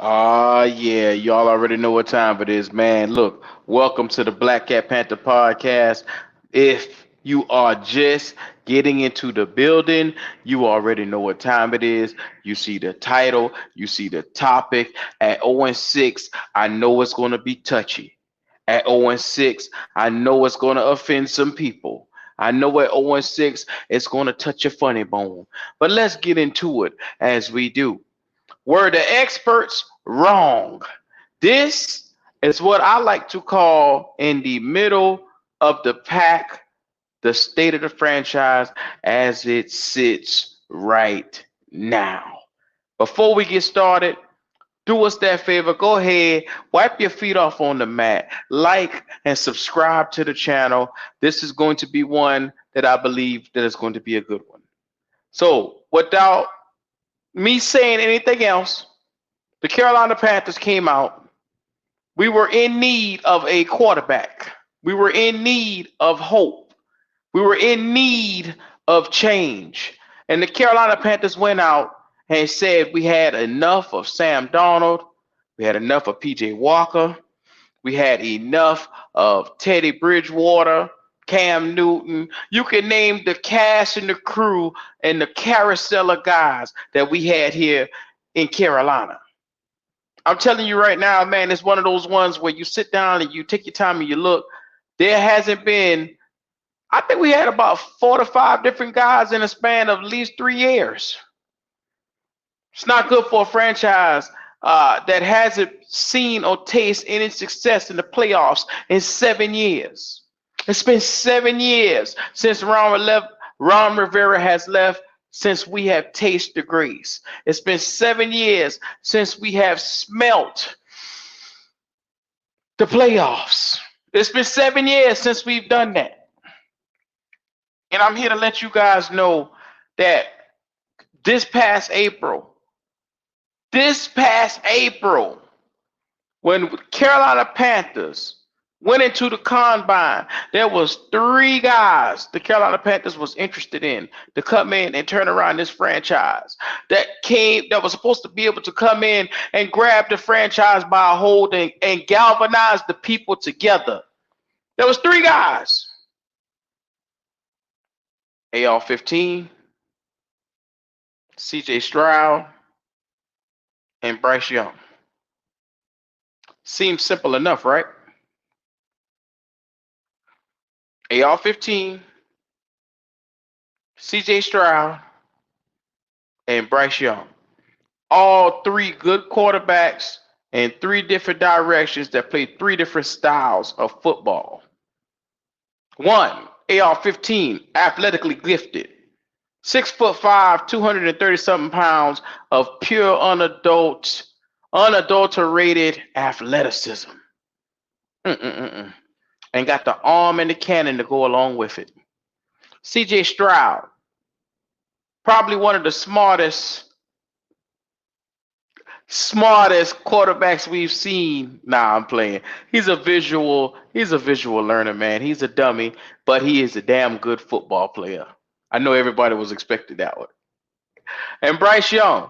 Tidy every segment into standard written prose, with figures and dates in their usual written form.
Yeah, y'all already know what time it is, man. Look, welcome to the Black Cat Panther podcast. If you are just getting into the building, you already know what time it is. You see the title, you see the topic. At 0-6, I know it's going to be touchy. At 0-6, I know it's going to offend some people. I know at 0-6, it's going to touch a funny bone. But let's get into it as we do. Were the experts wrong? This is what I like to call in the middle of the pack, the state of the franchise as it sits right now. Before we get started, do us that favor. Go ahead, wipe your feet off on the mat, like and subscribe to the channel. This is going to be one that I believe that is going to be a good one. So, without me saying anything else, the Carolina Panthers came out. We were in need of a quarterback. We were in need of hope. We were in need of change. And the Carolina Panthers went out and said we had enough of Sam Darnold. We had enough of P.J. Walker. We had enough of Teddy Bridgewater, Cam Newton. You can name the cast and the crew and the carousel of guys that we had here in Carolina. I'm telling you right now, man, it's one of those ones where you sit down and you take your time and you look. There hasn't been, I think we had about 4 to 5 different guys in a span of at least 3 years. It's not good for a franchise that hasn't seen or tasted any success in the playoffs in 7 years. It's been 7 years since Ron Rivera has left, since we have tasted the grace. It's been 7 years since we have smelt the playoffs. It's been 7 years since we've done that. And I'm here to let you guys know that this past April, when Carolina Panthers went into the combine, there was 3 guys the Carolina Panthers was interested in to come in and turn around this franchise. That was supposed to be able to come in and grab the franchise by a hold and galvanize the people together. There was 3 guys. AR-15, C.J. Stroud, and Bryce Young. Seems simple enough, right? AR-15, C.J. Stroud, and Bryce Young. All 3 good quarterbacks in 3 different directions that play 3 different styles of football. 1, AR-15, athletically gifted. 6'5", 230-something pounds of pure unadulterated athleticism. And got the arm and the cannon to go along with it. C.J. Stroud, probably one of the smartest quarterbacks we've seen. Nah, I'm playing. He's a visual learner, man. He's a dummy, but he is a damn good football player. I know everybody was expecting that one. And Bryce Young,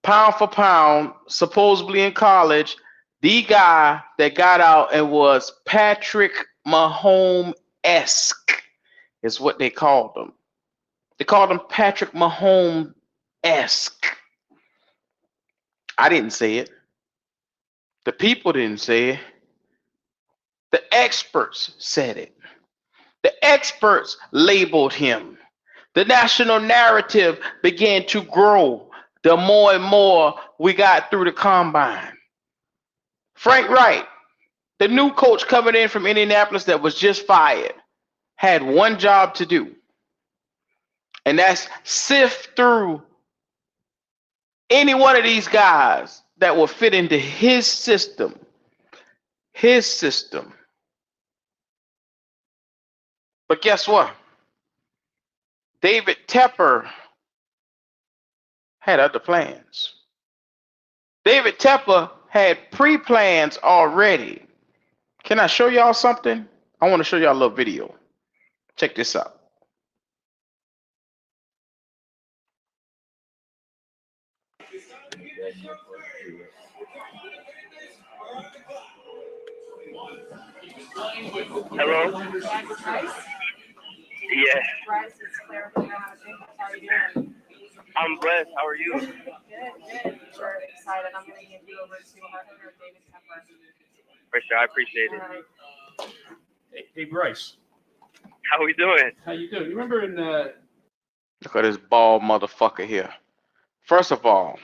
pound for pound, supposedly in college, the guy that got out and was Patrick Mahomes-esque is what they called him. They called him Patrick Mahomes-esque. I didn't say it. The people didn't say it. The experts said it. The experts labeled him. The national narrative began to grow the more and more we got through the combine. Frank Wright, the new coach coming in from Indianapolis that was just fired, had one job to do, and that's sift through any one of these guys that will fit into his system. His system. But guess what? David Tepper had other plans. David Tepper had pre-plans already. Can I show y'all something? I want to show y'all a little video. Check this out. Hello? Yes. I'm blessed. How are you? Good. We're excited. I'm going to hand you over to our owner, David Kemper. For sure. I appreciate it. All right. Hey, Bryce. How we doing? How you doing? You remember in Look at this bald motherfucker here. First of all,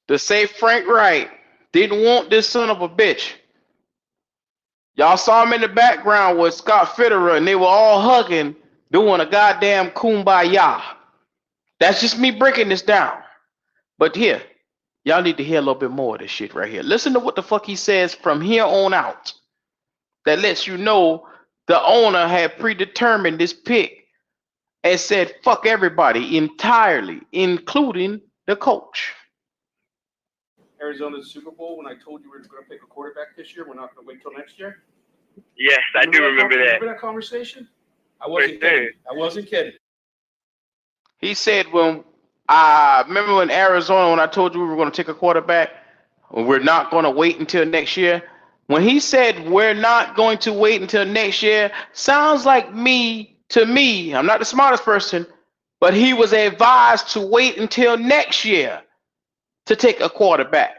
to say Frank Wright didn't want this son of a bitch. Y'all saw him in the background with Scott Fitterer, and they were all hugging, doing a goddamn kumbaya. That's just me breaking this down. But here, y'all need to hear a little bit more of this shit right here. Listen to what the fuck he says from here on out. That lets you know the owner had predetermined this pick and said fuck everybody entirely, including the coach. Arizona's Super Bowl when I told you we were going to pick a quarterback this year? We're not going to wait till next year. Yes, I do remember that. Remember that conversation? I wasn't kidding. I wasn't kidding. He said when I remember in Arizona when I told you we were going to take a quarterback, we're not going to wait until next year. When he said we're not going to wait until next year, sounds like to me. I'm not the smartest person, but he was advised to wait until next year to take a quarterback.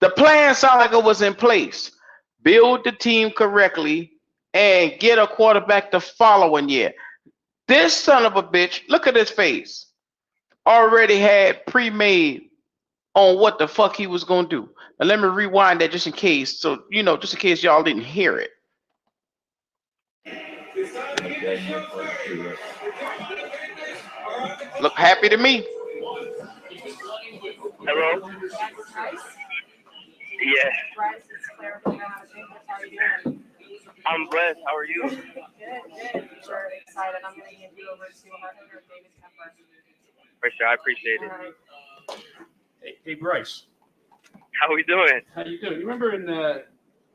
The plan sounded like it was in place. Build the team correctly and get a quarterback the following year. This son of a bitch, look at his face, already had pre-made on what the fuck he was going to do. And let me rewind that just in case, so, just in case y'all didn't hear it. Look happy to me. Hello? Yes. Bryce, it's Claire from Panthers. How are you doing? I'm blessed. How are you? Good. We're excited. I'm going to hand you over to our owner, David Kemper. For sure. I appreciate it. All right. Hey, Bryce. How we doing? How you doing? You remember in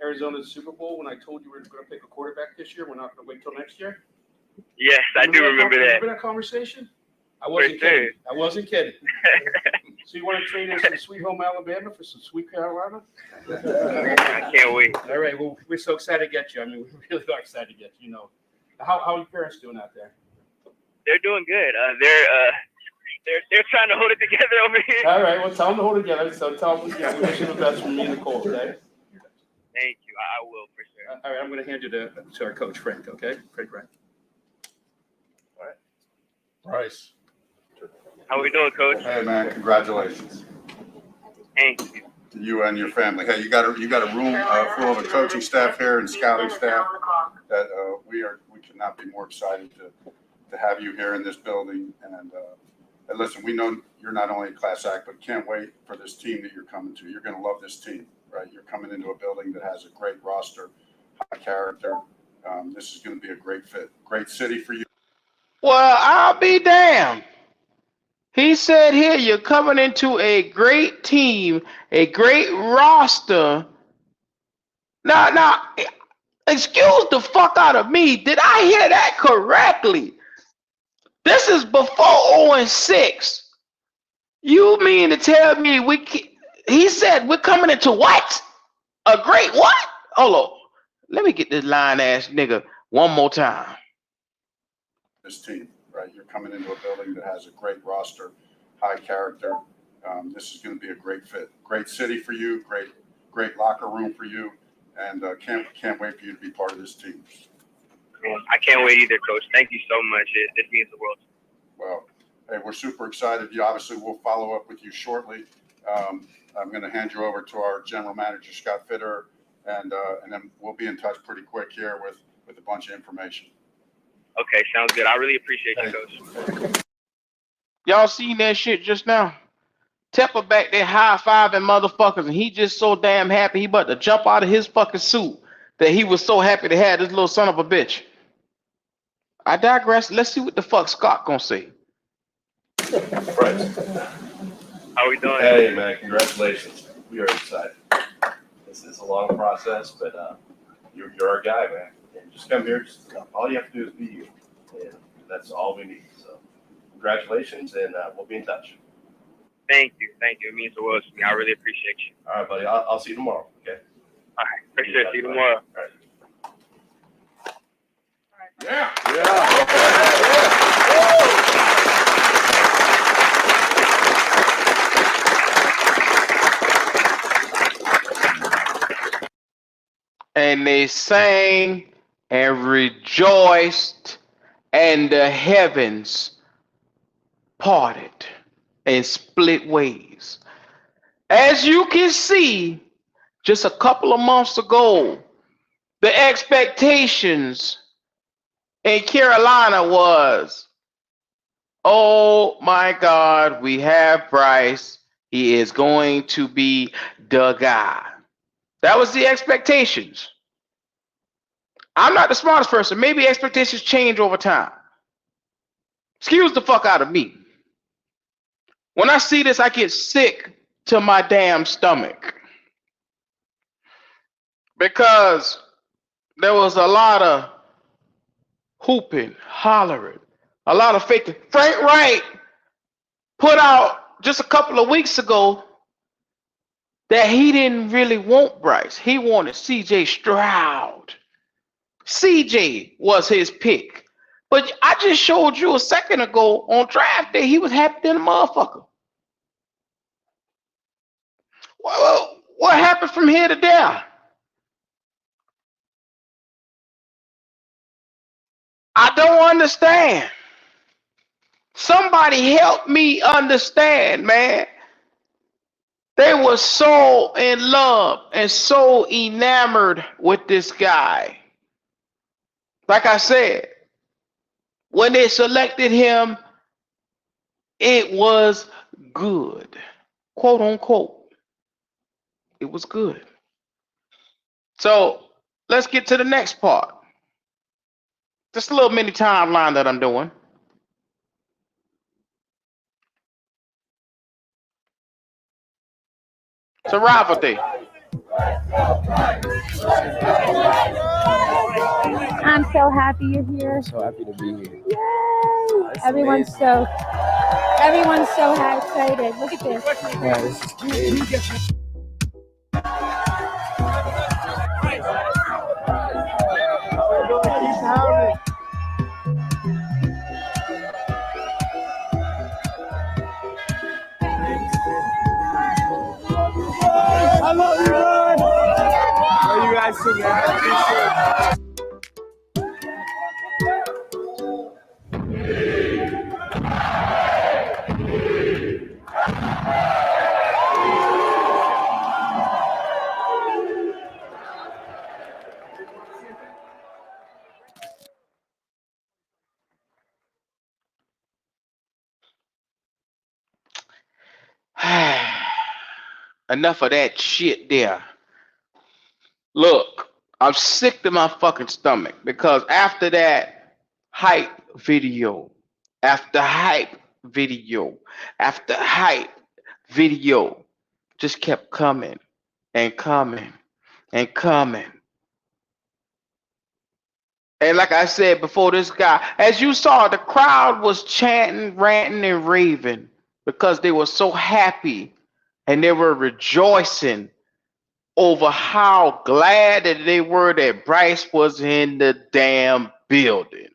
Arizona's Super Bowl when I told you we were going to pick a quarterback this year? We're not going to wait till next year. Yes, I do remember that. Remember that conversation? I wasn't kidding. I wasn't kidding. So you want to trade us from Sweet Home Alabama for some Sweet Carolina? I can't wait. All right. Well, we're so excited to get you. I mean, we really are excited to get you. How are your parents doing out there? They're doing good. They're trying to hold it together over here. All right. Well, tell them to hold it together. So tell them, we wish you the best from me and Nicole. Okay. Thank you. I will for sure. All right. I'm going to hand you to our coach, Frank. Okay, Frank. Right. All right. Bryce. How we doing, Coach? Hey man, congratulations Thank you. to you and your family. Hey, you got a room full of the coaching staff here and scouting staff that we could not be more excited to have you here in this building. And listen, we know you're not only a class act, but can't wait for this team that you're coming to. You're going to love this team, right? You're coming into a building that has a great roster, high character. This is going to be a great fit, great city for you. Well, I'll be damned. He said here, you're coming into a great team, a great roster. Now, excuse the fuck out of me. Did I hear that correctly? This is before 0-6. You mean to tell me he said we're coming into what? A great what? Hold on. Let me get this lying ass nigga one more time. This team, right? You're coming into a building that has a great roster, high character. This is going to be a great fit, great city for you, great locker room for you, and can't wait for you to be part of this team. I can't wait either, Coach. Thank you so much. This means the world. Well, hey, we're super excited. You obviously we'll follow up with you shortly. I'm going to hand you over to our general manager, Scott Fitterer, and then we'll be in touch pretty quick here with a bunch of information. Okay, sounds good. I really appreciate you, Coach. Y'all seen that shit just now? Tepper back there high-fiving motherfuckers, and he just so damn happy he about to jump out of his fucking suit that he was so happy to have this little son of a bitch. I digress. Let's see what the fuck Scott gonna say. Bryce. How we doing? Hey, man, congratulations. We are excited. This is a long process, but you're our guy, man. And just come here. All you have to do is be you. And that's all we need. So congratulations, and we'll be in touch. Thank you. It means the world to me. I really appreciate you. All right, buddy. I'll see you tomorrow. Okay. All right. For sure. See you tomorrow. All right. Yeah. And they sang and rejoiced, and the heavens parted and split ways. As you can see, just a couple of months ago, the expectations in Carolina was, oh my God, we have Bryce. He is going to be the guy. That was the expectations. I'm not the smartest person. Maybe expectations change over time. Excuse the fuck out of me. When I see this, I get sick to my damn stomach. Because there was a lot of hooping, hollering, a lot of faking. Frank Wright put out just a couple of weeks ago that he didn't really want Bryce. He wanted C.J. Stroud. C.J. was his pick. But I just showed you a second ago on draft day, he was happy than a motherfucker. Well, what happened from here to there? I don't understand. Somebody help me understand, man. They were so in love and so enamored with this guy. Like I said, when they selected him, it was good. Quote unquote. It was good. So let's get to the next part. Just a little mini timeline that I'm doing. It's a rival day. I'm so happy you're here. So happy to be here. Yay! That's Everyone's amazing. so excited. Look at this. Yeah, this is crazy. I love you, man. Love you guys too, man. Enough of that shit there. Look, I'm sick to my fucking stomach because after that hype video, after hype video, after hype video, just kept coming and coming and coming. And like I said before, this guy, as you saw, the crowd was chanting, ranting, and raving because they were so happy and they were rejoicing over how glad that they were that Bryce was in the damn building.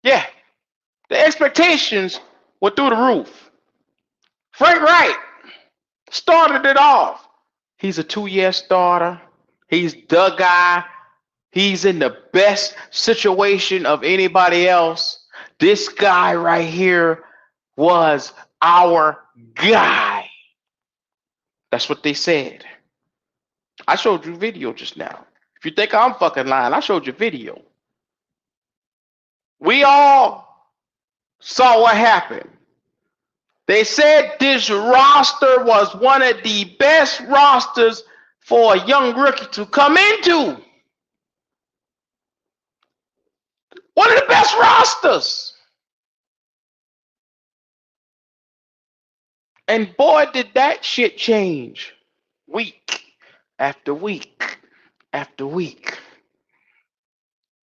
Yeah, the expectations were through the roof. Frank Wright started it off. He's a 2-year starter. He's the guy. He's in the best situation of anybody else. This guy right here was our guy. That's what they said. I showed you video just now. If you think I'm fucking lying, I showed you video. We all saw what happened. They said this roster was one of the best rosters for a young rookie to come into. One of the best rosters. And boy, did that shit change week after week after week.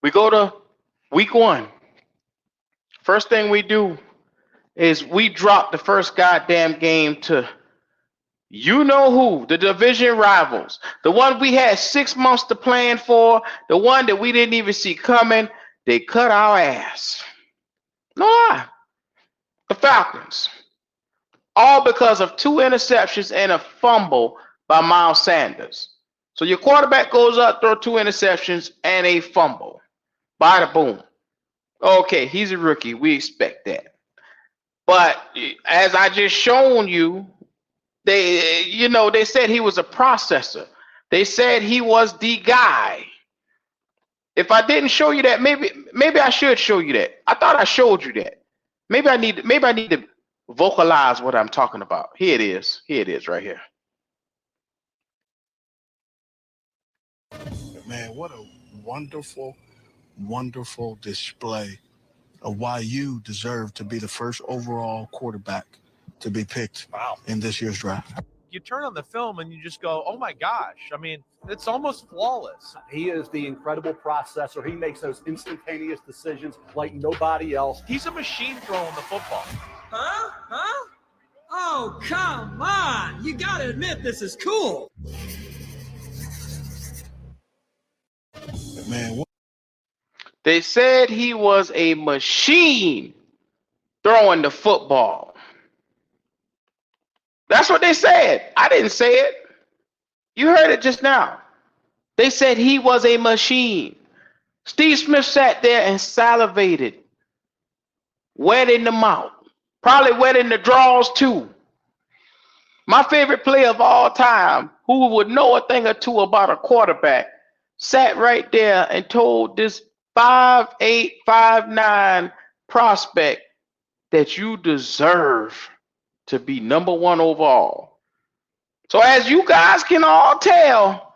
We go to week 1. First thing we do is we dropped the first goddamn game to you know who, the division rivals, the one we had 6 months to plan for, the one that we didn't even see coming. They cut our ass. No lie. The Falcons. All because of 2 interceptions and a fumble by Miles Sanders. So your quarterback goes up, throw 2 interceptions and a fumble. Bada boom. Okay, he's a rookie. We expect that. But as I just shown you, they said he was a processor. They said he was the guy. If I didn't show you that, maybe I should show you that. I thought I showed you that. Maybe I need to vocalize what I'm talking about. Here it is. Here it is right here. Man, what a wonderful, wonderful display of why you deserve to be the first overall quarterback to be picked in this year's draft. You turn on the film and you just go, oh my gosh. I mean, it's almost flawless. He is the incredible processor. He makes those instantaneous decisions like nobody else. He's a machine throwing the football. Huh? Oh, come on. You got to admit this is cool. Man, they said he was a machine throwing the football. That's what they said. I didn't say it. You heard it just now. They said he was a machine. Steve Smith sat there and salivated, wet in the mouth, probably wet in the draws too. My favorite player of all time, who would know a thing or two about a quarterback, sat right there and told this 5'8", 5'9" prospect that you deserve to be number 1 overall. So as you guys can all tell,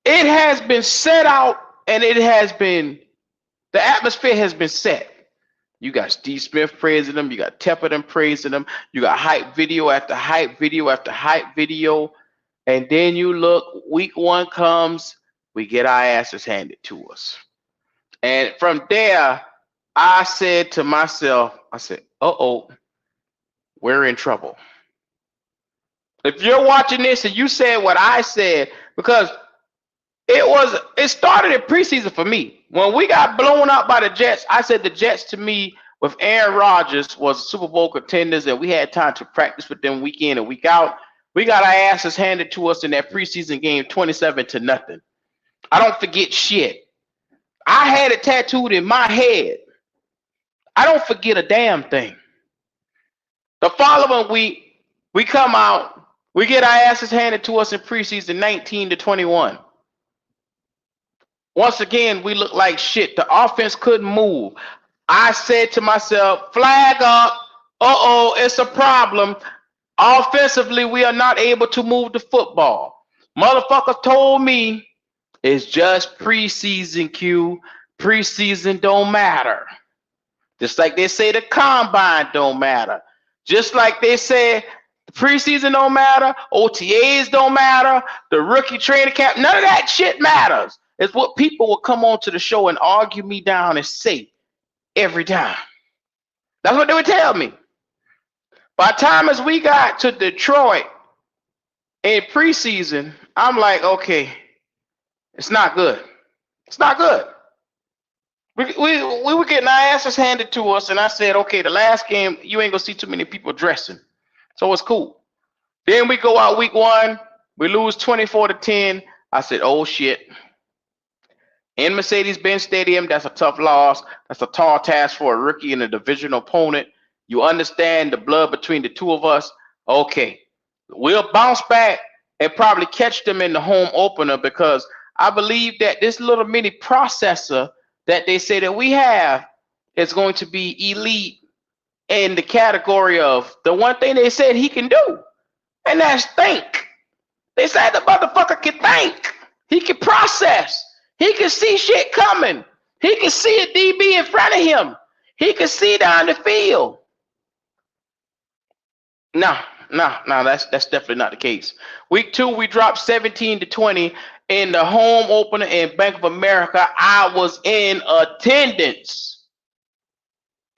it has been set out and the atmosphere has been set. You got Steve Smith praising him, you got Tepperton praising him, you got hype video after hype video after hype video, and then you look, week 1 comes, we get our asses handed to us. And from there, I said to myself, uh-oh, we're in trouble. If you're watching this and you said what I said, because it started in preseason for me. When we got blown out by the Jets, I said the Jets to me with Aaron Rodgers was Super Bowl contenders, and we had time to practice with them week in and week out. We got our asses handed to us in that preseason game 27-0. I don't forget shit. I had it tattooed in my head. I don't forget a damn thing. The following week, we come out, we get our asses handed to us in preseason 19-21. Once again, we look like shit. The offense couldn't move. I said to myself, flag up. Uh-oh, it's a problem. Offensively, we are not able to move the football. Motherfuckers told me it's just preseason, Q. Preseason don't matter. Just like they say the combine don't matter. Just like they say the preseason don't matter, OTAs don't matter, the rookie training camp, none of that shit matters. It's what people will come on to the show and argue me down and say every time. That's what they would tell me. By the time as we got to Detroit in preseason, I'm like, okay, it's not good. It's not good. We were getting our asses handed to us, and I said, okay, the last game, you ain't going to see too many people dressing. So it's cool. Then we go out week 1, we lose 24-10. I said, oh, shit. In Mercedes-Benz Stadium, that's a tough loss. That's a tall task for a rookie and a divisional opponent. You understand the blood between the two of us. Okay, we'll bounce back and probably catch them in the home opener, because I believe that this little mini processor that they say that we have is going to be elite in the category of the one thing they said he can do, and that's think. They said the motherfucker can think. He can process. He can see shit coming. He can see a DB in front of him. He can see down the field. No, that's definitely not the case. Week 2, we dropped 17-20 in the home opener in Bank of America. I was in attendance.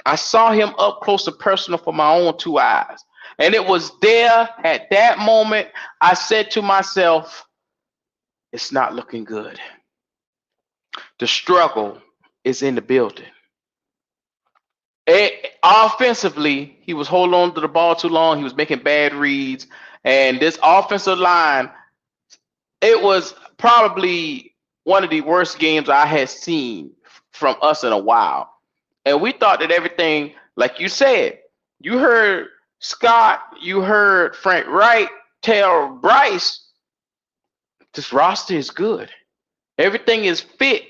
I saw him up close and personal for my own two eyes. And it was there at that moment I said to myself, it's not looking good. The struggle is in the building. Offensively, he was holding on to the ball too long. He was making bad reads. And this offensive line, it was probably one of the worst games I had seen from us in a while. And we thought that everything, like you said, you heard Scott, you heard Frank Wright tell Bryce, this roster is good. Everything is fit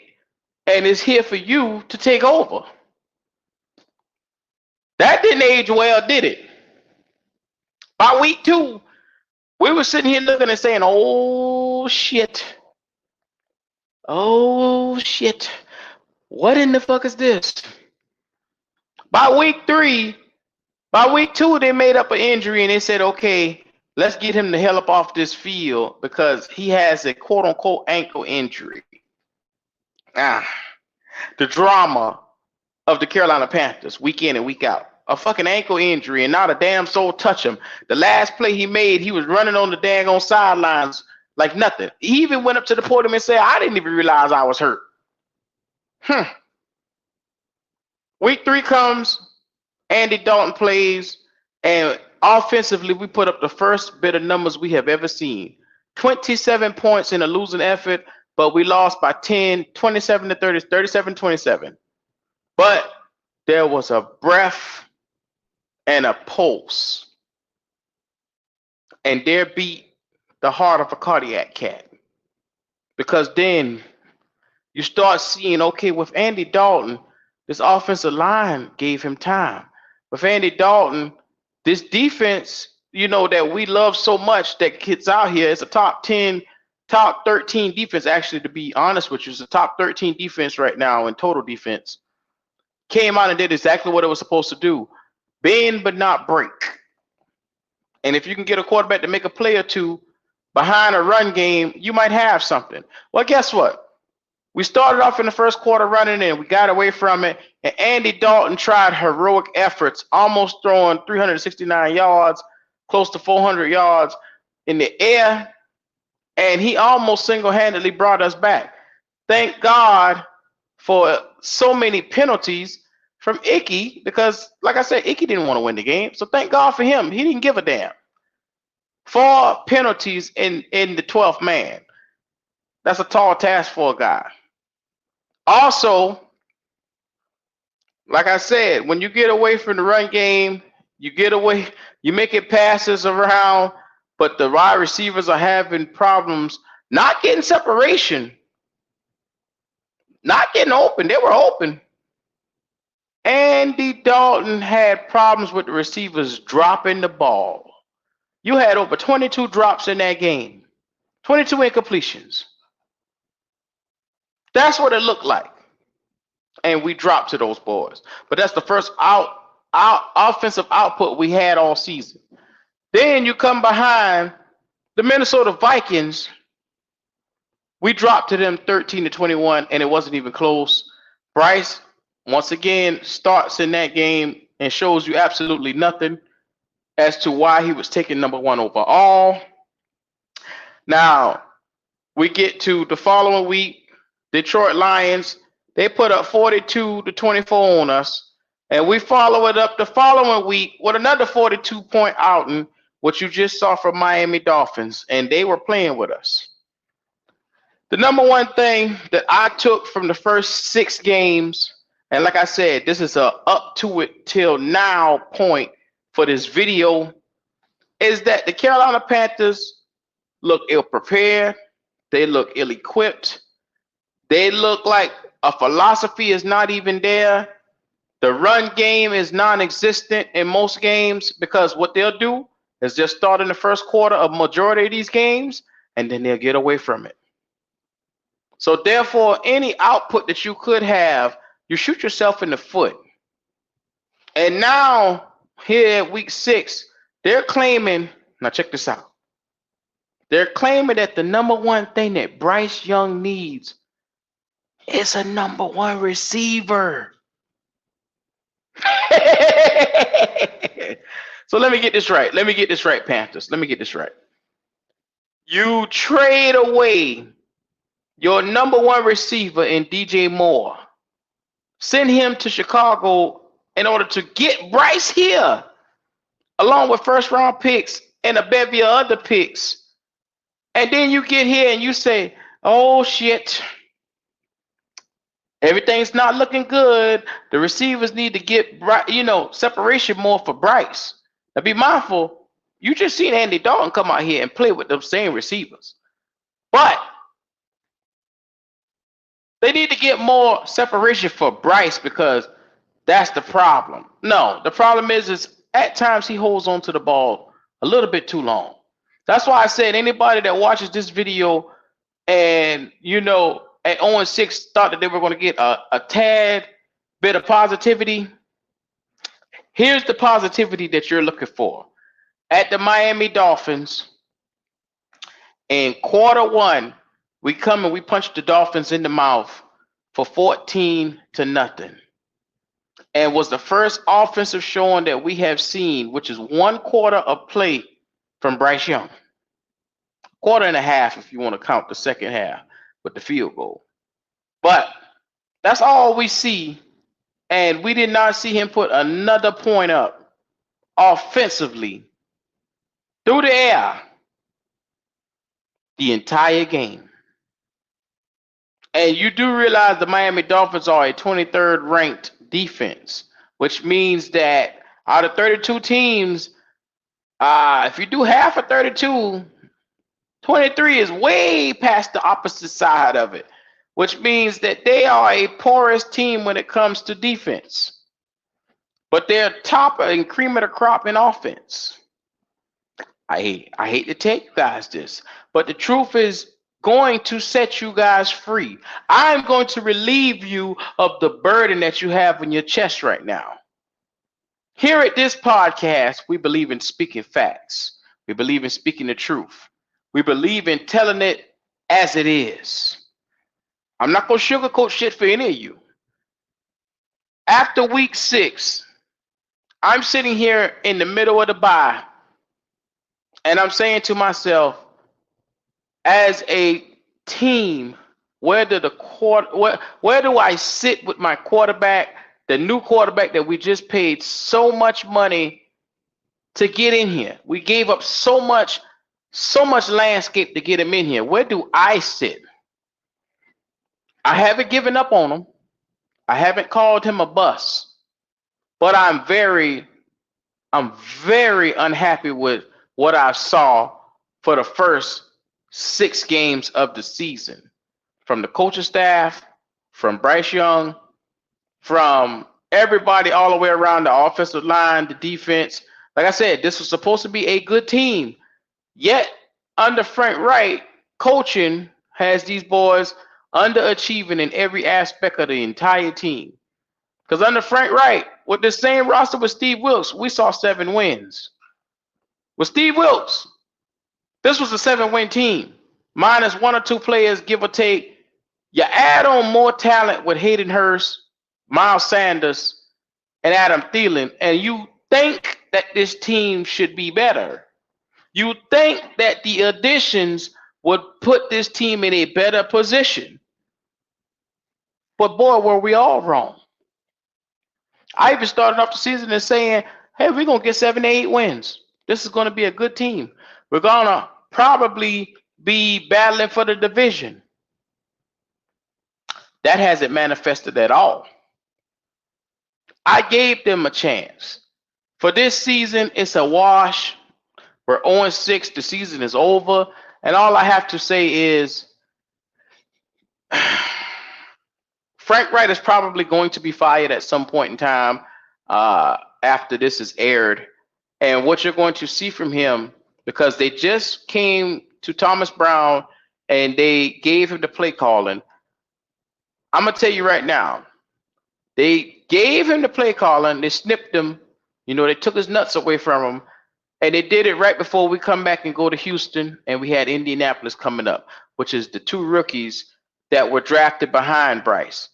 and it's here for you to take over. That didn't age well, did it? By week 2, we were sitting here looking and saying, oh shit. Oh shit. What in the fuck is this? By week 2, they made up an injury and they said, okay, let's get him the hell up off this field because he has a quote unquote ankle injury. The drama of the Carolina Panthers week in and week out. A fucking ankle injury and not a damn soul touch him. The last play he made, he was running on the daggone sidelines like nothing. He even went up to the podium and said, I didn't even realize I was hurt. Week 3 comes, Andy Dalton plays, and offensively, we put up the first bit of numbers we have ever seen. 27 points in a losing effort, but we lost by 10, 27 to 30, 37-27. But there was a breath and a pulse. And there beat the heart of a cardiac cat. Because then you start seeing, okay, with Andy Dalton, this offensive line gave him time. With Andy Dalton, this defense, that we love so much that gets out here, it's a top 13 defense, actually, to be honest with you. It's a top 13 defense right now in total defense. Came out and did exactly what it was supposed to do. Bend but not break. And if you can get a quarterback to make a play or two behind a run game, you might have something. Well, guess what? We started off in the first quarter running and we got away from it. And Andy Dalton tried heroic efforts, almost throwing 369 yards, close to 400 yards in the air. And he almost single-handedly brought us back. Thank God for so many penalties from 𝐥𝐤 because, like I said, 𝐥𝐤 didn't want to win the game. So thank God for him. He didn't give a damn. 4 penalties in the 12th man. That's a tall task for a guy. Also, like I said, when you get away from the run game, you make it passes around, but the wide receivers are having problems not getting separation, not getting open. They were open. Andy Dalton had problems with the receivers dropping the ball. You had over 22 drops in that game, 22 incompletions. That's what it looked like. And we dropped to those boys. But that's the first offensive output we had all season. Then you come behind the Minnesota Vikings. We dropped to them 13-21, and it wasn't even close. Bryce, once again, starts in that game and shows you absolutely nothing as to why he was taken number 1 overall. Now, we get to the following week. Detroit Lions, they put up 42-24 on us, and we follow it up the following week with another 42-point outing, which you just saw from Miami Dolphins, and they were playing with us. The number one thing that I took from the first 6 games, and like I said, this is a up to it till now point for this video, is that the Carolina Panthers look ill-prepared, they look ill-equipped, they look like a philosophy is not even there. The run game is non-existent in most games because what they'll do is just start in the first quarter of majority of these games and then they'll get away from it. So therefore, any output that you could have, you shoot yourself in the foot. And now here at week 6, they're claiming, now check this out. They're claiming that the number one thing that Bryce Young needs is a number 1 receiver. So let me get this right. Panthers. Let me get this right. You trade away your number one receiver in DJ Moore. Send him to Chicago in order to get Bryce here, along with first round picks and a bevy of other picks. And then you get here and you say, oh shit, everything's not looking good. The receivers need to get, separation more for Bryce. Now be mindful, you just seen Andy Dalton come out here and play with those same receivers. But they need to get more separation for Bryce because that's the problem. No, the problem is at times he holds on to the ball a little bit too long. That's why I said anybody that watches this video and, at 0-6 thought that they were going to get a tad bit of positivity. Here's the positivity that you're looking for. At the Miami Dolphins, in quarter one, we come and we punch the Dolphins in the mouth for 14-0. And was the first offensive showing that we have seen, which is 1 quarter of play from Bryce Young. Quarter and a half if you want to count the second half with the field goal. But that's all we see. And we did not see him put another point up offensively through the air the entire game. And you do realize the Miami Dolphins are a 23rd ranked defense, which means that out of 32 teams, if you do half of 32, 23 is way past the opposite side of it, which means that they are a porous team when it comes to defense. But they're top and cream of the crop in offense. I hate to tell you guys this, but the truth is going to set you guys free. I'm going to relieve you of the burden that you have in your chest right now. Here at this podcast, we believe in speaking facts. We believe in speaking the truth. We believe in telling it as it is. I'm not going to sugarcoat shit for any of you. After week 6, I'm sitting here in the middle of the bye, and I'm saying to myself, as a team, where do I sit with my quarterback, the new quarterback that we just paid so much money to get in here? We gave up so much landscape to get him in here. Where do I sit? I haven't given up on him. I haven't called him a bust, but I'm very unhappy with what I saw for the first 6 games of the season, from the coaching staff, from Bryce Young, from everybody all the way around the offensive line, the defense. Like I said, this was supposed to be a good team. Yet, under Frank Wright, coaching has these boys underachieving in every aspect of the entire team. Because under Frank Wright, with the same roster with Steve Wilks, we saw 7 wins. With Steve Wilks, this was a 7-win team, minus 1 or 2 players, give or take. You add on more talent with Hayden Hurst, Miles Sanders, and Adam Thielen, and you think that this team should be better. You think that the additions would put this team in a better position. But boy, were we all wrong. I even started off the season and saying, hey, we're going to get 7 to 8 wins. This is going to be a good team. We're going to probably be battling for the division. That hasn't manifested at all. I gave them a chance. For this season, it's a wash. We're 0-6. The season is over. And all I have to say is Frank Wright is probably going to be fired at some point in time after this is aired. And what you're going to see from him, because they just came to Thomas Brown and they gave him the play calling. I'm going to tell you right now, they gave him the play calling. They snipped him. They took his nuts away from him. And they did it right before we come back and go to Houston. And we had Indianapolis coming up, which is the 2 rookies that were drafted behind Bryce.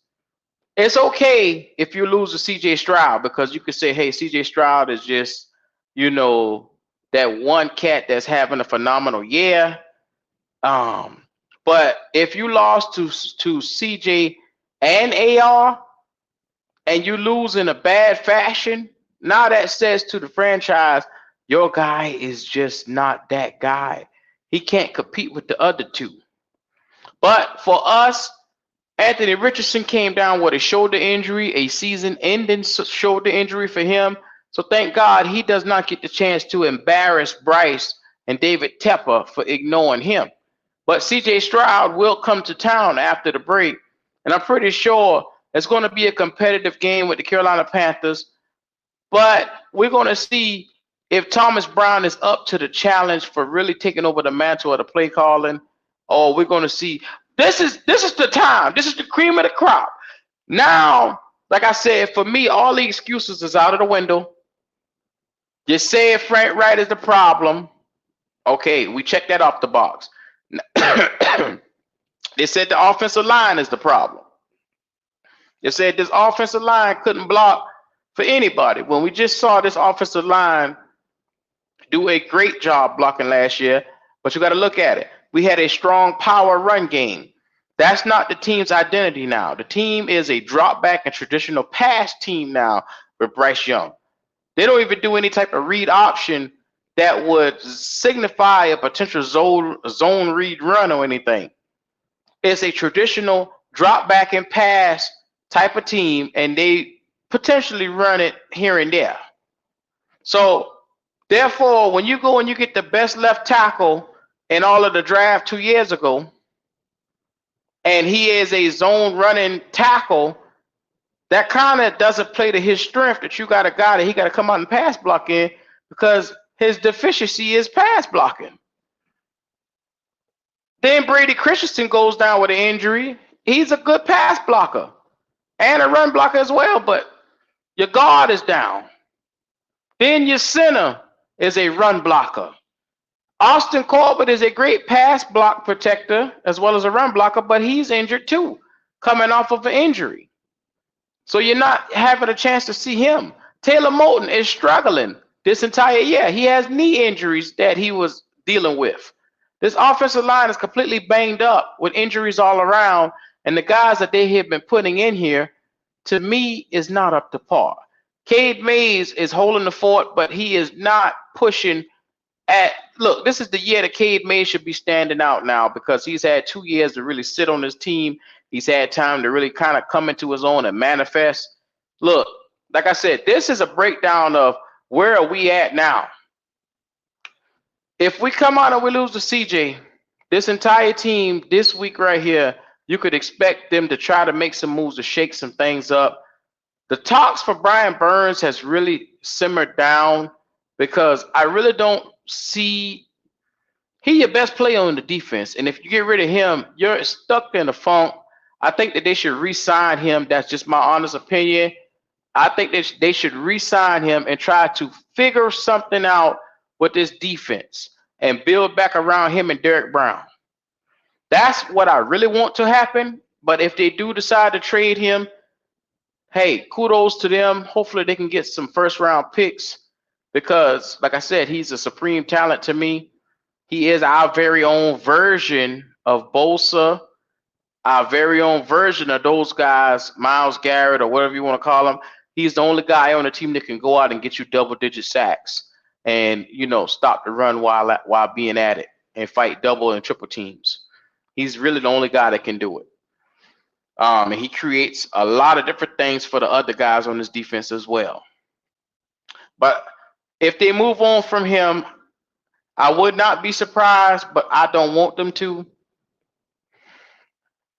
It's okay if you lose to CJ Stroud because you could say, hey, CJ Stroud is just, that one cat that's having a phenomenal year. But if you lost to CJ and AR and you lose in a bad fashion, now that says to the franchise, your guy is just not that guy. He can't compete with the other two. But for us, Anthony Richardson came down with a shoulder injury, a season-ending shoulder injury for him. So thank God he does not get the chance to embarrass Bryce and David Tepper for ignoring him. But CJ Stroud will come to town after the break, and I'm pretty sure it's going to be a competitive game with the Carolina Panthers. But we're going to see if Thomas Brown is up to the challenge for really taking over the mantle of the play calling, or we're going to see this is the time. This is the cream of the crop. Now, like I said, for me, all the excuses is out of the window. You say Frank Wright is the problem. Okay, we check that off the box. They said the offensive line is the problem. They said this offensive line couldn't block for anybody. When we just saw this offensive line do a great job blocking last year, but you got to look at it. We had a strong power run game. That's not the team's identity now. The team is a drop back and traditional pass team now with Bryce Young. They don't even do any type of read option that would signify a potential zone read run or anything. It's a traditional drop back and pass type of team, and they potentially run it here and there. So, therefore, when you go and you get the best left tackle in all of the draft 2 years ago, and he is a zone running tackle, that kind of doesn't play to his strength that you got a guy that he got to come out and pass block in because his deficiency is pass blocking. Then Brady Christensen goes down with an injury. He's a good pass blocker and a run blocker as well, but your guard is down. Then your center is a run blocker. Austin Corbett is a great pass block protector as well as a run blocker, but he's injured too, coming off of an injury. So you're not having a chance to see him. Taylor Moton is struggling this entire year. He has knee injuries that he was dealing with. This offensive line is completely banged up with injuries all around, and the guys that they have been putting in here, to me, is not up to par. Cade Mays is holding the fort, but he is not pushing look, this is the year that Cade Mays should be standing out now because he's had 2 years to really sit on his team. He's had time to really kind of come into his own and manifest. Look, like I said, this is a breakdown of where are we at now. If we come out and we lose to CJ, this entire team this week right here, you could expect them to try to make some moves to shake some things up. The talks for Brian Burns has really simmered down because I really don't see he's your best player on the defense. And if you get rid of him, you're stuck in a funk. I think that they should re-sign him. That's just my honest opinion. I think they should re-sign him and try to figure something out with this defense and build back around him and Derek Brown. That's what I really want to happen. But if they do decide to trade him, hey, kudos to them. Hopefully they can get some first-round picks because, like I said, he's a supreme talent to me. He is our very own version of Bosa, our very own version of those guys, Myles Garrett or whatever you want to call him. He's the only guy on the team that can go out and get you double-digit sacks and, stop the run while being at it and fight double and triple teams. He's really the only guy that can do it. And he creates a lot of different things for the other guys on this defense as well. But if they move on from him, I would not be surprised, but I don't want them to.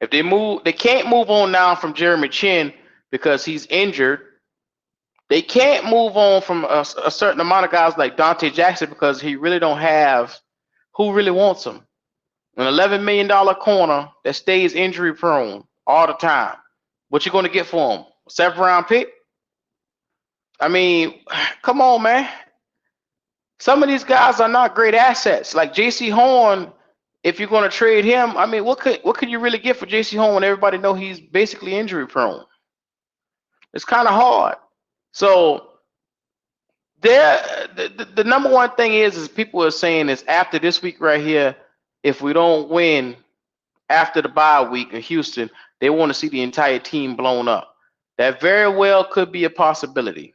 If they can't move on now from Jeremy Chin because he's injured. They can't move on from a certain amount of guys like Dante Jackson because he really don't have who really wants him. An $11 million corner that stays injury prone all the time. What you going to get for him? A 7th-round pick? I mean, come on, man. Some of these guys are not great assets. Like J.C. Horn, if you're going to trade him, I mean, what could you really get for J.C. Horn when everybody know he's basically injury prone? It's kind of hard. So the number one thing is people are saying is after this week right here, if we don't win after the bye week in Houston, they want to see the entire team blown up. That very well could be a possibility.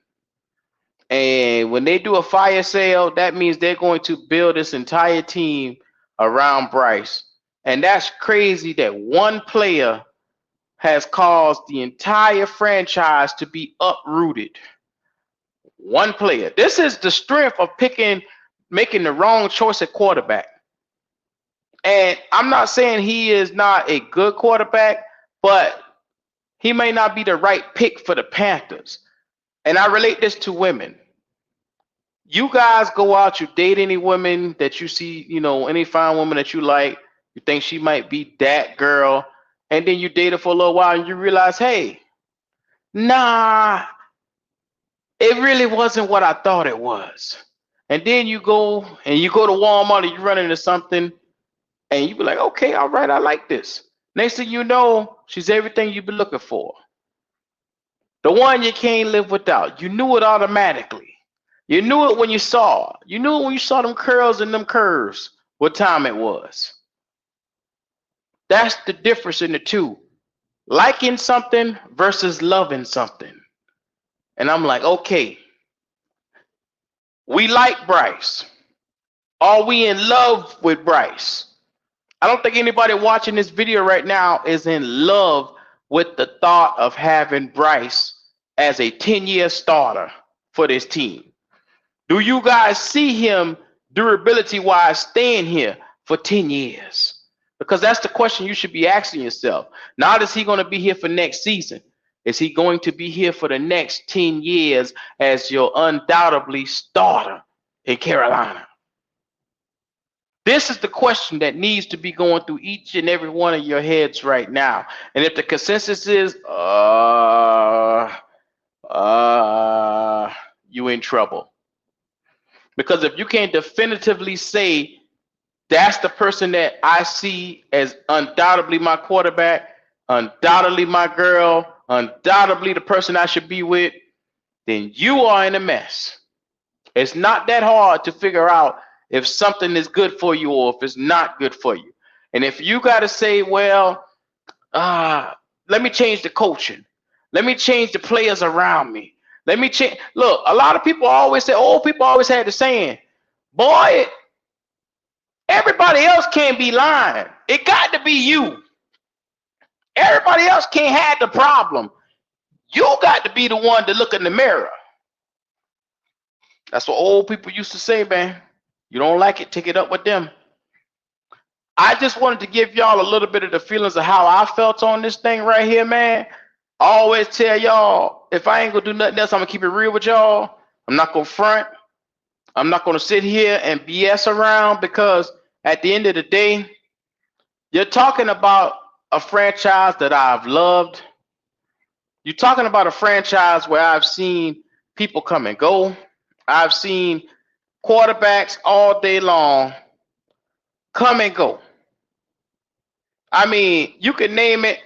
And when they do a fire sale, that means they're going to build this entire team around Bryce. And that's crazy that one player has caused the entire franchise to be uprooted. One player. This is the strength of making the wrong choice at quarterback. And I'm not saying he is not a good quarterback, but he may not be the right pick for the Panthers. And I relate this to women. You guys go out, you date any women that you see, any fine woman that you like, you think she might be that girl, and then you date her for a little while and you realize, hey, nah, it really wasn't what I thought it was. And then you go to Walmart and you run into something and you be like, okay, all right, I like this. Next thing you know, she's everything you've been looking for. The one you can't live without. You knew it automatically. You knew it when you saw it. You knew it when you saw them curls and them curves, what time it was. That's the difference in the two. Liking something versus loving something. And I'm like, okay, we like Bryce. Are we in love with Bryce? I don't think anybody watching this video right now is in love with the thought of having Bryce as a 10-year starter for this team. Do you guys see him durability-wise staying here for 10 years? Because that's the question you should be asking yourself. Not is he going to be here for next season. Is he going to be here for the next 10 years as your undoubtedly starter in Carolina? This is the question that needs to be going through each and every one of your heads right now. And if the consensus is, you in trouble. Because if you can't definitively say that's the person that I see as undoubtedly my quarterback, undoubtedly my girl, undoubtedly the person I should be with, then you are in a mess. It's not that hard to figure out if something is good for you or if it's not good for you. And if you got to say, well, let me change the coaching. Let me change the players around me. Let me change. Look, a lot of people always say, old people always had the saying, boy, everybody else can't be lying. It got to be you. Everybody else can't have the problem. You got to be the one to look in the mirror. That's what old people used to say, man. You don't like it, take it up with them. I just wanted to give y'all a little bit of the feelings of how I felt on this thing right here, man. I always tell y'all, if I ain't gonna do nothing else, I'm gonna keep it real with y'all. I'm not gonna front. I'm not gonna sit here and BS around, because at the end of the day, you're talking about a franchise that I've loved. You're talking about a franchise where I've seen people come and go. I've seen quarterbacks all day long come and go. I mean, you can name it.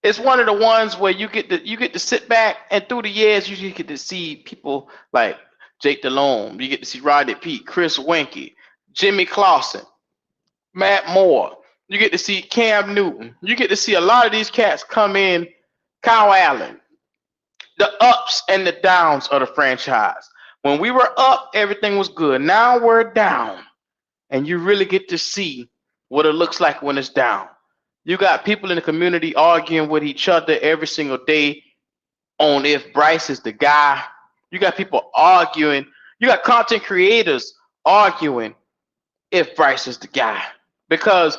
It's one of the ones where you get to sit back, and through the years you get to see people like Jake Delhomme. You get to see Rodney Peete, Chris Wenke, Jimmy Clausen, Matt Moore. You get to see Cam Newton. You get to see a lot of these cats come in. Kyle Allen. The ups and the downs of the franchise. When we were up, everything was good. Now we're down. And you really get to see what it looks like when it's down. You got people in the community arguing with each other every single day on if Bryce is the guy. You got people arguing. You got content creators arguing if Bryce is the guy. Because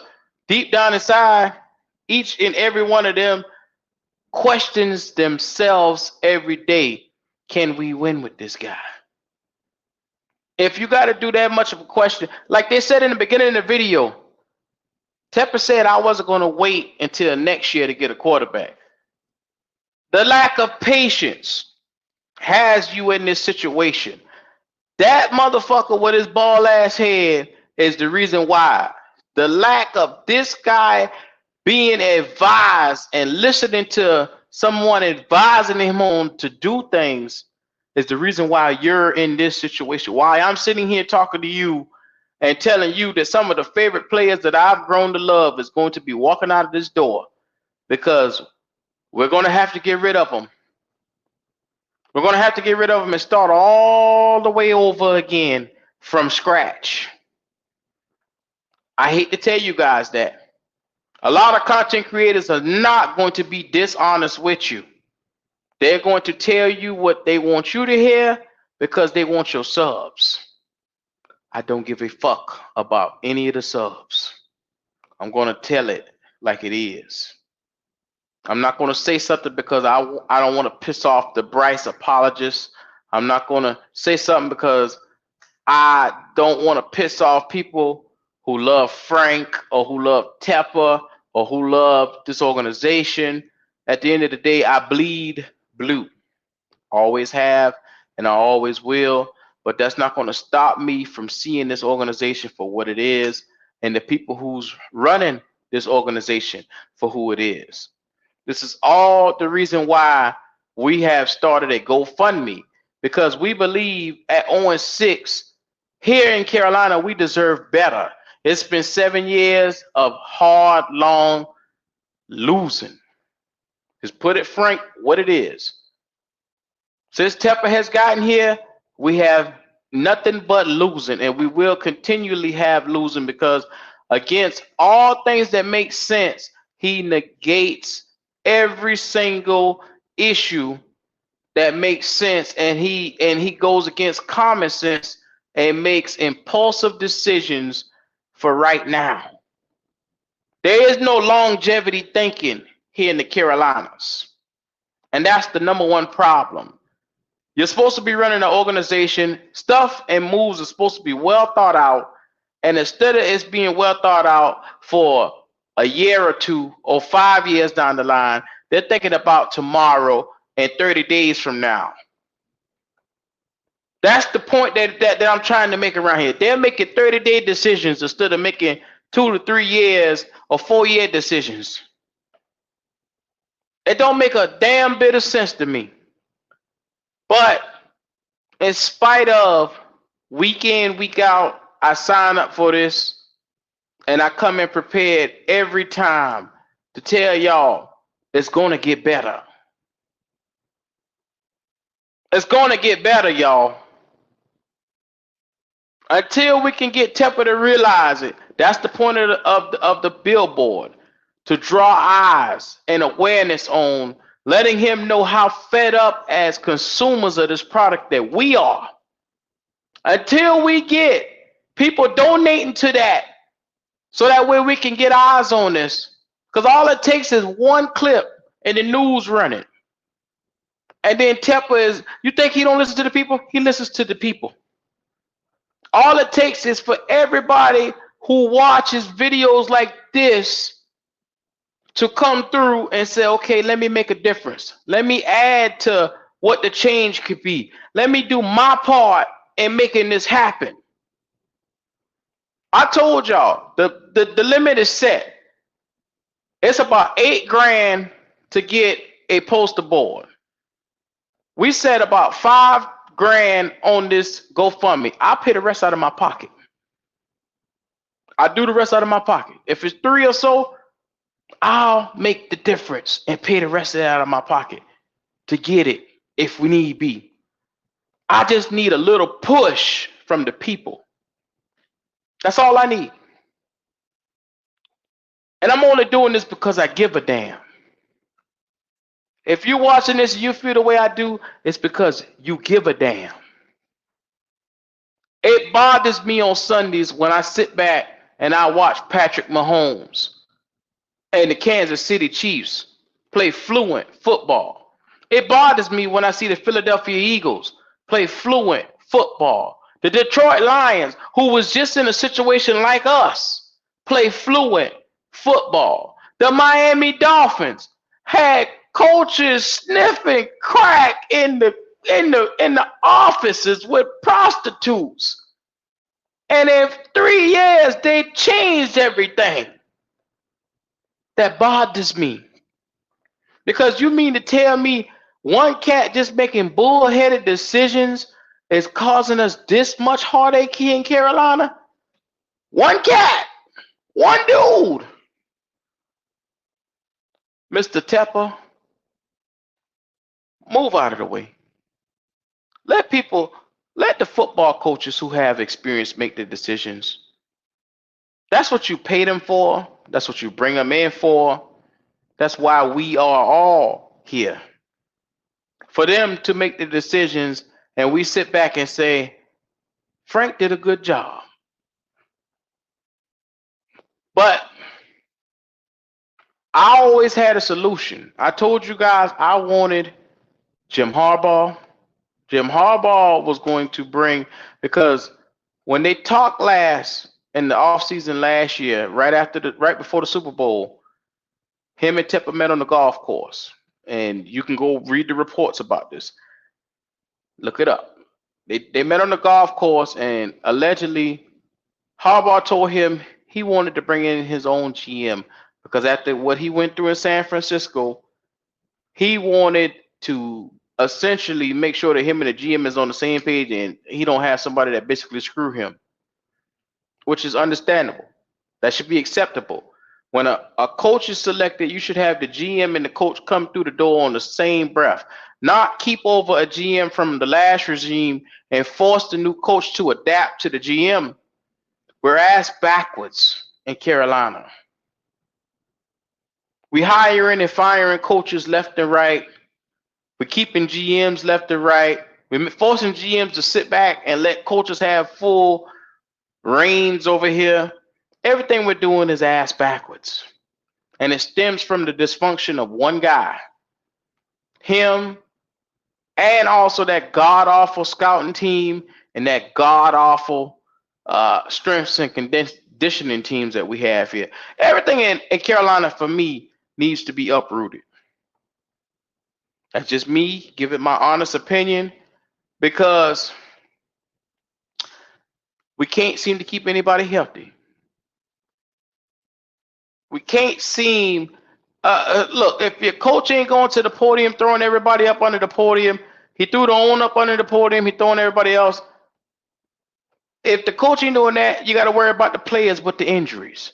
deep down inside, each and every one of them questions themselves every day. Can we win with this guy? If you got to do that much of a question, like they said in the beginning of the video, Tepper said I wasn't going to wait until next year to get a quarterback. The lack of patience has you in this situation. That motherfucker with his bald ass head is the reason why. The lack of this guy being advised and listening to someone advising him on to do things is the reason why you're in this situation. Why I'm sitting here talking to you and telling you that some of the favorite players that I've grown to love is going to be walking out of this door because we're going to have to get rid of them. We're going to have to get rid of them and start all the way over again from scratch. I hate to tell you guys that. A lot of content creators are not going to be dishonest with you. They're going to tell you what they want you to hear because they want your subs. I don't give a fuck about any of the subs. I'm going to tell it like it is. I'm not going to say something because I don't want to piss off the Bryce apologists. I'm not going to say something because I don't want to piss off people who love Frank or who love Tepper or who love this organization. At the end of the day, I bleed blue. Always have, and I always will. But that's not going to stop me from seeing this organization for what it is and the people who's running this organization for who it is. This is all the reason why we have started a GoFundMe, because we believe at 0-6 here in Carolina, we deserve better. It's been 7 years of hard, long losing. Just put it frank what it is. Since Tepper has gotten here, we have nothing but losing, and we will continually have losing because against all things that make sense, he negates every single issue that makes sense, and he goes against common sense and makes impulsive decisions for right now. There is no longevity thinking here in the Carolinas, and that's the number one problem. You're supposed to be running an organization. Stuff and moves are supposed to be well thought out, and instead of it being well thought out for a year or two or 5 years down the line, they're thinking about tomorrow and 30 days from now. That's the point that I'm trying to make around here. They're making 30-day decisions instead of making 2 to 3 years or 4-year decisions. It don't make a damn bit of sense to me. But in spite of week in, week out, I sign up for this and I come in prepared every time to tell y'all it's going to get better. It's going to get better, y'all. Until we can get Tepper to realize it. That's the point of the billboard, to draw eyes and awareness on letting him know how fed up as consumers of this product that we are. Until we get people donating to that, so that way we can get eyes on this. Because all it takes is one clip and the news running. And then Tepper is, you think he don't listen to the people? He listens to the people. All it takes is for everybody who watches videos like this to come through and say, okay, let me make a difference. Let me add to what the change could be. Let me do my part in making this happen. I told y'all, the limit is set. It's about $8,000 to get a poster board. We said about $5,000 on this GoFundMe. I'll pay the rest out of my pocket. I do the rest out of my pocket. If it's 3 or so, I'll make the difference and pay the rest of it out of my pocket to get it if we need be. I just need a little push from the people. That's all I need. And I'm only doing this because I give a damn. If you're watching this and you feel the way I do, it's because you give a damn. It bothers me on Sundays when I sit back and I watch Patrick Mahomes and the Kansas City Chiefs play fluent football. It bothers me when I see the Philadelphia Eagles play fluent football. The Detroit Lions, who was just in a situation like us, play fluent football. The Miami Dolphins had coaches sniffing crack in the offices with prostitutes. And in 3 years, they changed everything. That bothers me. Because you mean to tell me one cat just making bullheaded decisions is causing us this much heartache here in Carolina? One cat, one dude. Mr. Tepper, move out of the way. Let the football coaches who have experience make the decisions. That's what you pay them for. That's what you bring them in for. That's why we are all here. For them to make the decisions, and we sit back and say, Frank did a good job. But I always had a solution. I told you guys I wanted Jim Harbaugh. Jim Harbaugh was going to bring, because when they talked last in the offseason last year, right before the Super Bowl, him and Tepper met on the golf course. And you can go read the reports about this. Look it up. They met on the golf course, and allegedly Harbaugh told him he wanted to bring in his own GM because after what he went through in San Francisco, he wanted to essentially make sure that him and the GM is on the same page and he don't have somebody that basically screw him, which is understandable. That should be acceptable. When a coach is selected, you should have the GM and the coach come through the door on the same breath, not keep over a GM from the last regime and force the new coach to adapt to the GM. We're ass backwards in Carolina. We hiring and firing coaches left and right. We're keeping GMs left and right. We're forcing GMs to sit back and let coaches have full reins over here. Everything we're doing is ass backwards. And it stems from the dysfunction of one guy. Him, and also that god-awful scouting team and that god-awful strengths and conditioning teams that we have here. Everything in Carolina, for me, needs to be uprooted. That's just me giving my honest opinion, because we can't seem to keep anybody healthy. We can't seem, look, if your coach ain't going to the podium, throwing everybody up under the podium, he threw the own up under the podium, he throwing everybody else. If the coach ain't doing that, you got to worry about the players with the injuries.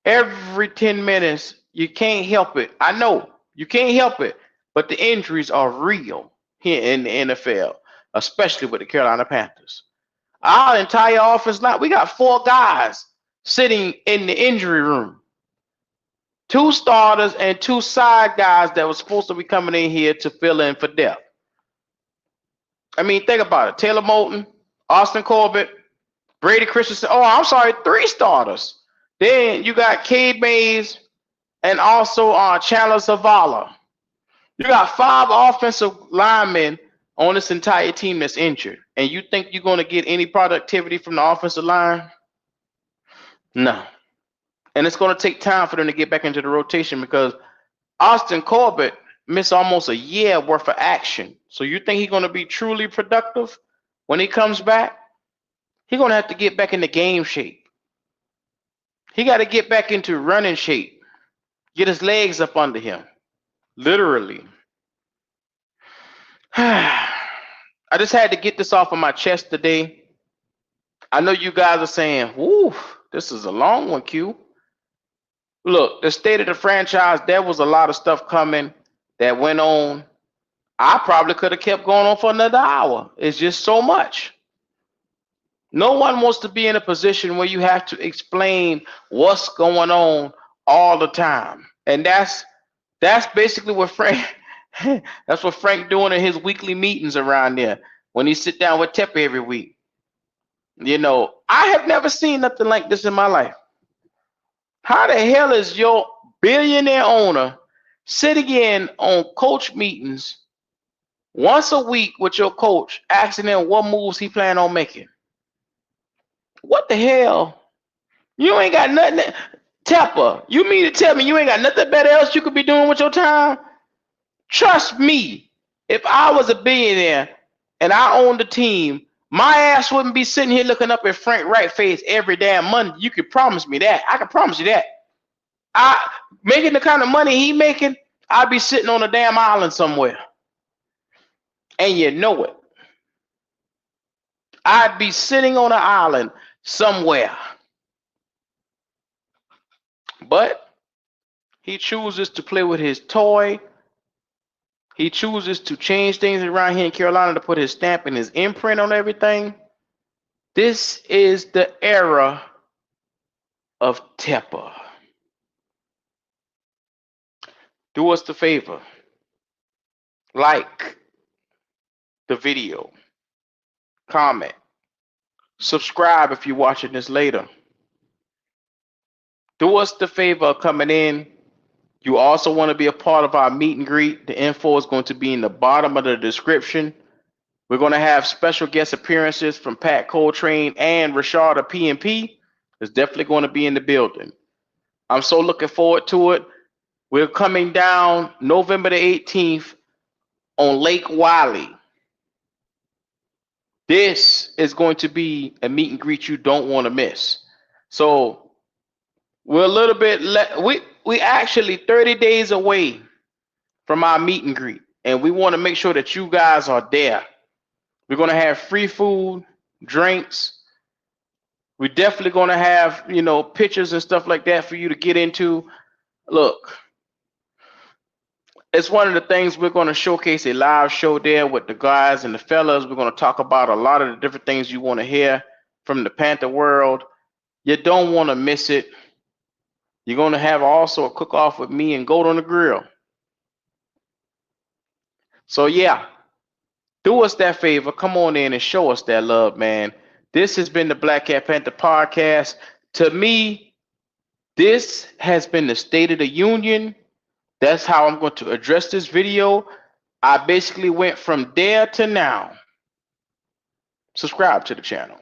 Every 10 minutes, you can't help it. I know, you can't help it, but the injuries are real here in the NFL, especially with the Carolina Panthers. Our entire offense line, we got 4 guys sitting in the injury room. 2 starters and 2 side guys that were supposed to be coming in here to fill in for depth. I mean, think about it. Taylor Moton, Austin Corbett, Brady Christensen. Oh, I'm sorry, 3 starters. Then you got Cade Mays and also Chandler Zavala. You got 5 offensive linemen on this entire team that's injured. And you think you're going to get any productivity from the offensive line? No. And it's going to take time for them to get back into the rotation, because Austin Corbett missed almost a year worth of action. So you think he's going to be truly productive when he comes back? He's going to have to get back into game shape. He got to get back into running shape. Get his legs up under him. Literally. I just had to get this off of my chest today. I know you guys are saying, whoo, this is a long one, Q. Look, the state of the franchise, there was a lot of stuff coming that went on. I probably could have kept going on for another hour. It's just so much. No one wants to be in a position where you have to explain what's going on all the time. And that's basically what that's what Frank doing in his weekly meetings around there when he sit down with Tepper every week. You know, I have never seen nothing like this in my life. How the hell is your billionaire owner sitting in on coach meetings once a week with your coach, asking him what moves he plan on making? What the hell? You ain't got nothing. Tepper, you mean to tell me you ain't got nothing better else you could be doing with your time? Trust me, if I was a billionaire and I owned a team, my ass wouldn't be sitting here looking up at Frank Wright face every damn Monday. You can promise me that. I can promise you that. Making the kind of money he making, I'd be sitting on a damn island somewhere. And you know it. I'd be sitting on an island somewhere. But he chooses to play with his toy. He chooses to change things around here in Carolina to put his stamp and his imprint on everything. This is the era of Tepper. Do us the favor. Like the video. Comment. Subscribe if you're watching this later. Do us the favor of coming in. You also want to be a part of our meet and greet. The info is going to be in the bottom of the description. We're going to have special guest appearances from Pat Coltrane and Rashada PNP. It's definitely going to be in the building. I'm so looking forward to it. We're coming down November the 18th on Lake 𝐥𝐤𝐤. This is going to be a meet and greet you don't want to miss. So we're a little bit we actually 30 days away from our meet and greet, and we want to make sure that you guys are there. We're going to have free food, drinks. We're definitely going to have, pictures and stuff like that for you to get into. Look, it's one of the things we're going to showcase a live show there with the guys and the fellas. We're going to talk about a lot of the different things you want to hear from the Panther world. You don't want to miss it. You're going to have also a cook-off with me and Goat on the Grill. So, yeah, do us that favor. Come on in and show us that love, man. This has been the Black Cat Panther Podcast. To me, this has been the State of the Union. That's how I'm going to address this video. I basically went from there to now. Subscribe to the channel.